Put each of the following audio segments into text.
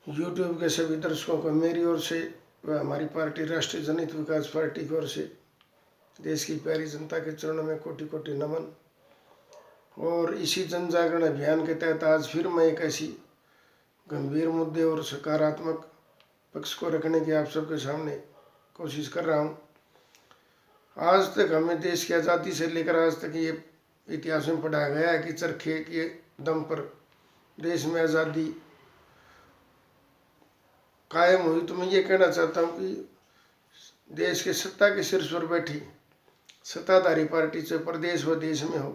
YouTube के सभी दर्शकों को मेरी ओर से व हमारी पार्टी राष्ट्रीय जनहित विकास पार्टी की ओर से देश की प्यारी जनता के चरणों में कोटि कोटि नमन। और इसी जन जागरण अभियान के तहत आज फिर मैं एक ऐसी गंभीर मुद्दे और सकारात्मक पक्ष को रखने की आप सबके सामने कोशिश कर रहा हूँ। आज तक हमें देश की आज़ादी से लेकर आज तक ये इतिहास में पढ़ाया गया है कि चरखे के दम पर देश में आज़ादी कायम हुई। तो मैं ये कहना चाहता हूँ कि देश के सत्ता के शीर्ष पर बैठी सत्ताधारी पार्टी चाहे प्रदेश व देश में हो,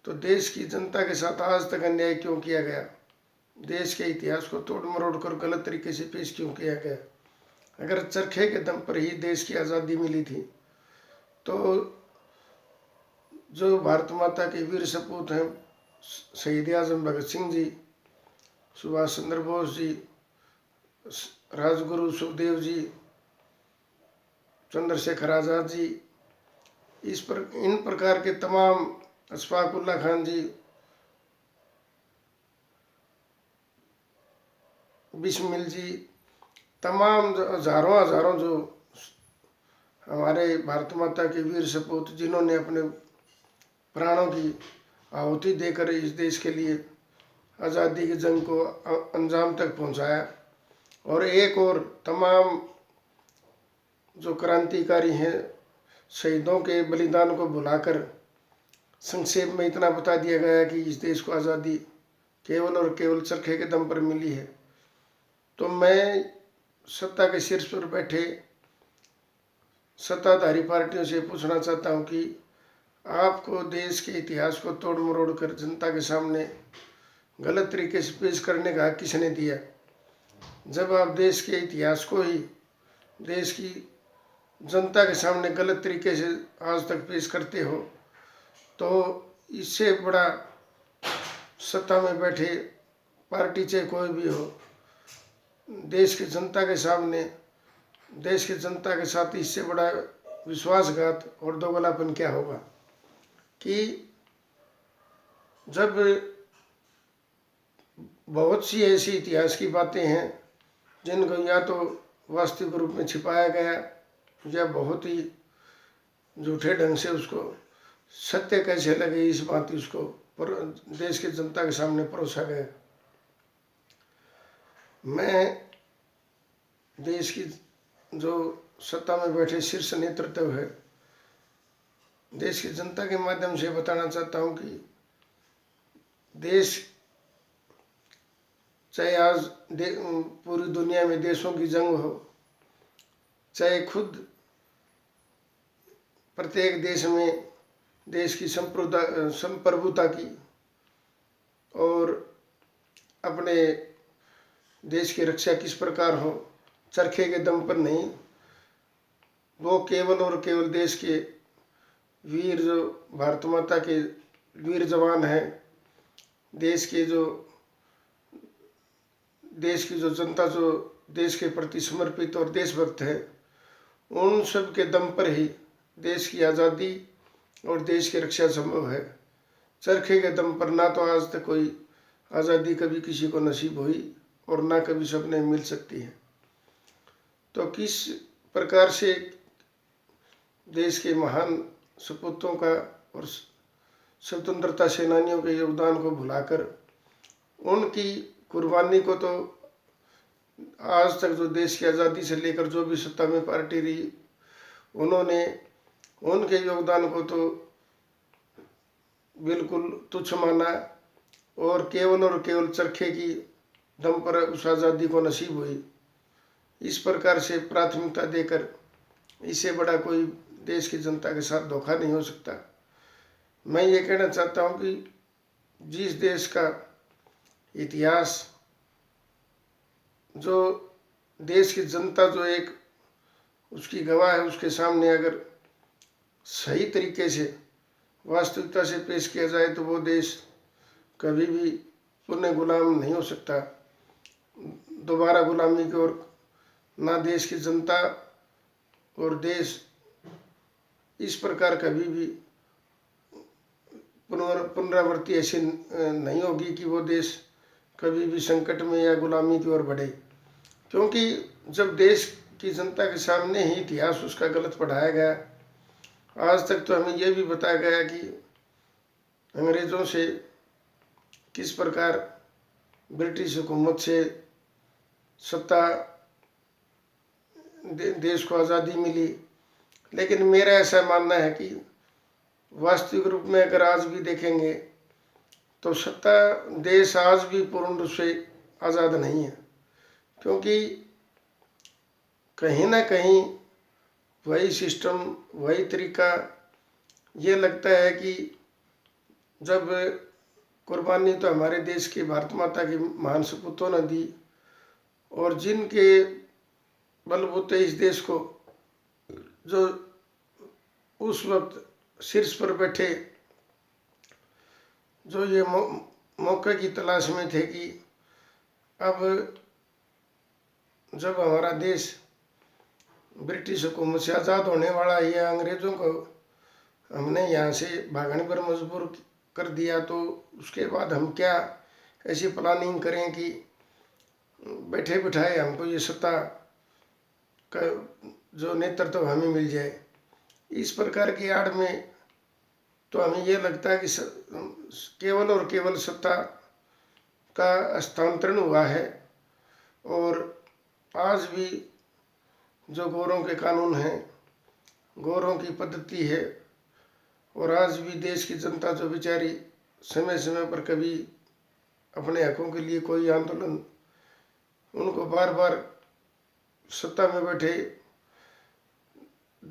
तो देश की जनता के साथ आज तक अन्याय क्यों किया गया, देश के इतिहास को तोड़ मरोड़ कर गलत तरीके से पेश क्यों किया गया। अगर चरखे के दम पर ही देश की आज़ादी मिली थी तो जो भारत माता के वीर सपूत हैं, शहीद आजम भगत सिंह जी, सुभाष चंद्र बोस जी, राजगुरु सुखदेव जी, चंद्रशेखर आज़ाद जी, इन प्रकार के तमाम, अशफाक उल्ला खान जी, बिस्मिल जी, तमाम हजारों हजारों जो हमारे भारत माता के वीर सपूत जिन्होंने अपने प्राणों की आहुति देकर इस देश के लिए आज़ादी की जंग को अंजाम तक पहुंचाया। और एक और तमाम जो क्रांतिकारी हैं, शहीदों के बलिदान को भुलाकर संक्षेप में इतना बता दिया गया कि इस देश को आज़ादी केवल और केवल चरखे के दम पर मिली है। तो मैं सत्ता के शीर्ष पर बैठे सत्ताधारी पार्टियों से पूछना चाहता हूं कि आपको देश के इतिहास को तोड़ मरोड़ कर जनता के सामने गलत तरीके से पेश करने का हक किसने दिया। जब आप देश के इतिहास को ही देश की जनता के सामने गलत तरीके से आज तक पेश करते हो, तो इससे बड़ा सत्ता में बैठे पार्टी चाहे कोई भी हो, देश की जनता के सामने देश की जनता के साथ इससे बड़ा विश्वासघात और दोगलापन क्या होगा कि जब बहुत सी ऐसी इतिहास की बातें हैं जिनको या तो वास्तविक रूप में छिपाया गया या बहुत ही झूठे ढंग से उसको सत्य कैसे लगे इस बात उसको देश की जनता के सामने परोसा गया। मैं देश की जो सत्ता में बैठे शीर्ष नेतृत्व है, देश की जनता के माध्यम से बताना चाहता हूं कि देश चाहे आज पूरी दुनिया में देशों की जंग हो, चाहे खुद प्रत्येक देश में देश की संप्रभुता की और अपने देश की रक्षा किस प्रकार हो, चरखे के दम पर नहीं, वो केवल और केवल देश के वीर जो भारत माता के वीर जवान हैं, देश की जो जनता जो देश के प्रति समर्पित और देशभक्त है, उन सब के दम पर ही देश की आज़ादी और देश की रक्षा संभव है। चरखे के दम पर ना तो आज तक कोई आज़ादी कभी किसी को नसीब हुई और ना कभी सबने मिल सकती है। तो किस प्रकार से देश के महान सपूतों का और स्वतंत्रता सेनानियों के योगदान को भुलाकर उनकी कुर्बानी को, तो आज तक जो देश की आज़ादी से लेकर जो भी सत्ता में पार्टी रही, उन्होंने उनके योगदान को तो बिल्कुल तुच्छ माना और केवल चरखे की दम पर उस आज़ादी को नसीब हुई। इस प्रकार से प्राथमिकता देकर इससे बड़ा कोई देश की जनता के साथ धोखा नहीं हो सकता। मैं ये कहना चाहता हूँ कि जिस देश का इतिहास, जो देश की जनता जो एक उसकी गवाह है, उसके सामने अगर सही तरीके से वास्तविकता से पेश किया जाए तो वो देश कभी भी पुनः गुलाम नहीं हो सकता, दोबारा गुलामी की ओर ना देश की जनता और देश इस प्रकार कभी भी पुनरावृत्ति ऐसी नहीं होगी कि वो देश कभी भी संकट में या गुलामी की ओर बढ़े। क्योंकि जब देश की जनता के सामने ही इतिहास उसका गलत पढ़ाया गया, आज तक तो हमें यह भी बताया गया कि अंग्रेज़ों से किस प्रकार ब्रिटिश हुकूमत से सत्ता देश को आज़ादी मिली। लेकिन मेरा ऐसा मानना है कि वास्तविक रूप में अगर आज भी देखेंगे तो सत्ता देश आज भी पूर्ण रूप से आज़ाद नहीं है। क्योंकि कहीं ना कहीं वही सिस्टम, वही तरीका, ये लगता है कि जब कुर्बानी तो हमारे देश की भारत माता की महान सपूतों ने दी, और जिनके बलबूते इस देश को जो उस वक्त शीर्ष पर बैठे, जो ये मौके की तलाश में थे कि अब जब हमारा देश ब्रिटिश हुकूमत से आज़ाद होने वाला है या अंग्रेज़ों को हमने यहाँ से भागने पर मजबूर कर दिया, तो उसके बाद हम क्या ऐसी प्लानिंग करें कि बैठे बिठाए हमको ये सत्ता का जो नेतृत्व हमें मिल जाए। इस प्रकार की आड़ में तो हमें ये लगता है कि केवल और केवल सत्ता का हस्तांतरण हुआ है। और आज भी जो गोरों के कानून हैं, गोरों की पद्धति है, और आज भी देश की जनता जो बेचारी समय समय पर कभी अपने हकों के लिए कोई आंदोलन, उनको बार बार सत्ता में बैठे